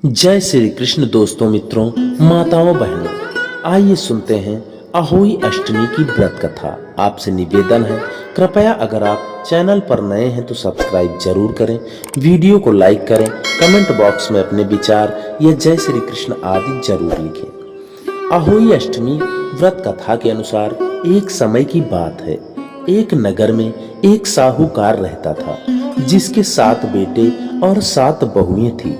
जय श्री कृष्ण दोस्तों, मित्रों, माताओं, बहनों, आइए सुनते हैं अहोई अष्टमी की व्रत कथा। आपसे निवेदन है, कृपया अगर आप चैनल पर नए हैं तो सब्सक्राइब जरूर करें, वीडियो को लाइक करें, कमेंट बॉक्स में अपने विचार या जय श्री कृष्ण आदि जरूर लिखें। अहोई अष्टमी व्रत कथा के अनुसार एक समय की बात है। एक नगर में एक साहूकार रहता था जिसके 7 बेटे और 7 बहुएं थी।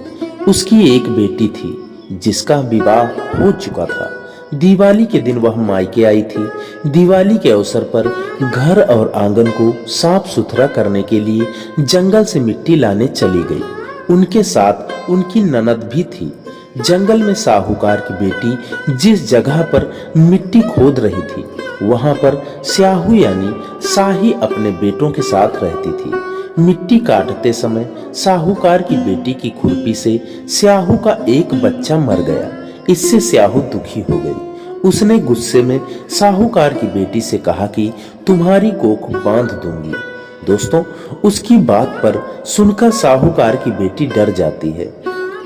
उसकी एक बेटी थी जिसका विवाह हो चुका था। दिवाली के दिन वह मायके आई थी। दिवाली के अवसर पर घर और आंगन को साफ सुथरा करने के लिए जंगल से मिट्टी लाने चली गई। उनके साथ उनकी ननद भी थी। जंगल में साहूकार की बेटी जिस जगह पर मिट्टी खोद रही थी वहां पर स्याहू यानी शाही अपने बेटों के साथ रहती थी। मिट्टी काटते समय साहूकार की बेटी की खुरपी से स्याहू का एक बच्चा मर गया। इससे स्याहू दुखी हो गई। उसने गुस्से में साहूकार की बेटी से कहा कि तुम्हारी कोख बांध दूंगी। दोस्तों, उसकी बात पर सुनकर साहूकार की बेटी डर जाती है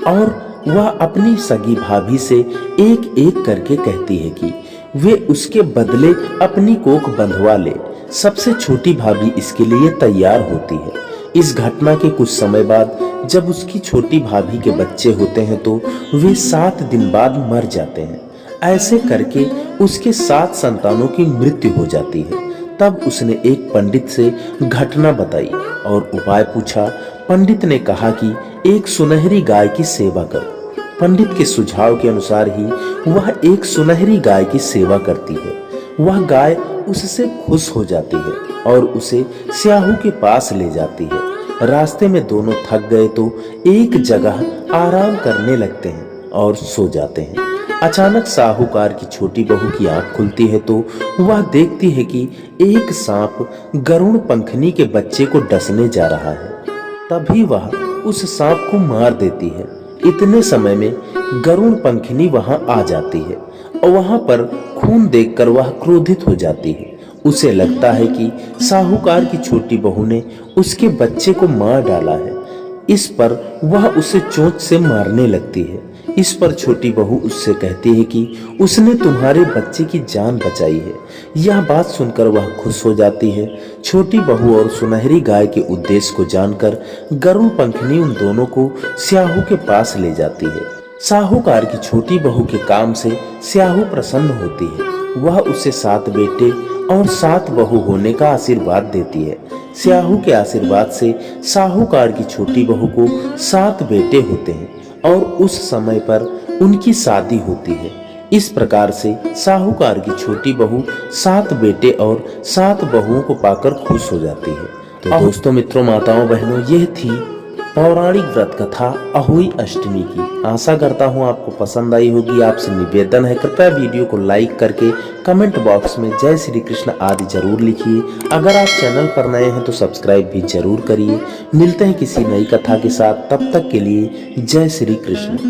और वह अपनी सगी भाभी से एक एक करके कहती है कि वे उसके बदले अपनी कोख बंधवा ले। सबसे छोटी भाभी इसके लिए तैयार होती है। इस घटना के कुछ समय बाद जब उसकी छोटी भाभी के बच्चे होते हैं तो वे 7 दिन बाद मर जाते हैं। ऐसे करके उसके 7 संतानों की मृत्यु हो जाती है। तब उसने एक पंडित से घटना बताई और उपाय पूछा। पंडित ने कहा कि एक सुनहरी गाय की सेवा करो। पंडित के सुझाव के अनुसार ही वह एक सुनहरी गाय की सेवा करती है। वह गाय उससे खुश हो जाती है और उसे स्याहू के पास ले जाती है। रास्ते में दोनों थक गए तो एक जगह आराम करने लगते हैं और सो जाते हैं। अचानक साहूकार की छोटी बहू की आंख खुलती है तो वह देखती है कि एक सांप गरुड़ पंखनी के बच्चे को डसने जा रहा है। तभी वह उस सांप को मार देती है। इतने समय में गरुड़ पंखनी वहां आ जाती है और वहां पर खून देखकर वह क्रोधित हो जाती है। उसे लगता है कि साहूकार की छोटी बहू ने उसके बच्चे को मार डाला है। इस पर वह उसे चोंच से मारने लगती है। इस पर छोटी बहू उससे कहती है कि उसने तुम्हारे बच्चे की जान बचाई है। यह बात सुनकर वह खुश हो जाती है। छोटी बहू और सुनहरी गाय के उद्देश्य को जानकर गरुड़ पंखनी उन दोनों को स्याहू के पास ले जाती है। साहूकार की छोटी बहू के काम से स्याहू प्रसन्न होती है। वह उसे 7 बेटे और 7 बहू होने का आशीर्वाद देती है। स्याहू के आशीर्वाद से साहूकार की छोटी बहू को 7 बेटे होते हैं और उस समय पर उनकी शादी होती है। इस प्रकार से साहूकार की छोटी बहू 7 बेटे और 7 बहुओं को पाकर खुश हो जाती है। तो दोस्तों, मित्रों, माताओं, बहनों, यह थी पौराणिक व्रत कथा अहोई अष्टमी की। आशा करता हूँ आपको पसंद आई होगी। आपसे निवेदन है, कृपया वीडियो को लाइक करके कमेंट बॉक्स में जय श्री कृष्ण आदि जरूर लिखिए। अगर आप चैनल पर नए हैं तो सब्सक्राइब भी जरूर करिए। मिलते हैं किसी नई कथा के साथ, तब तक के लिए जय श्री कृष्ण।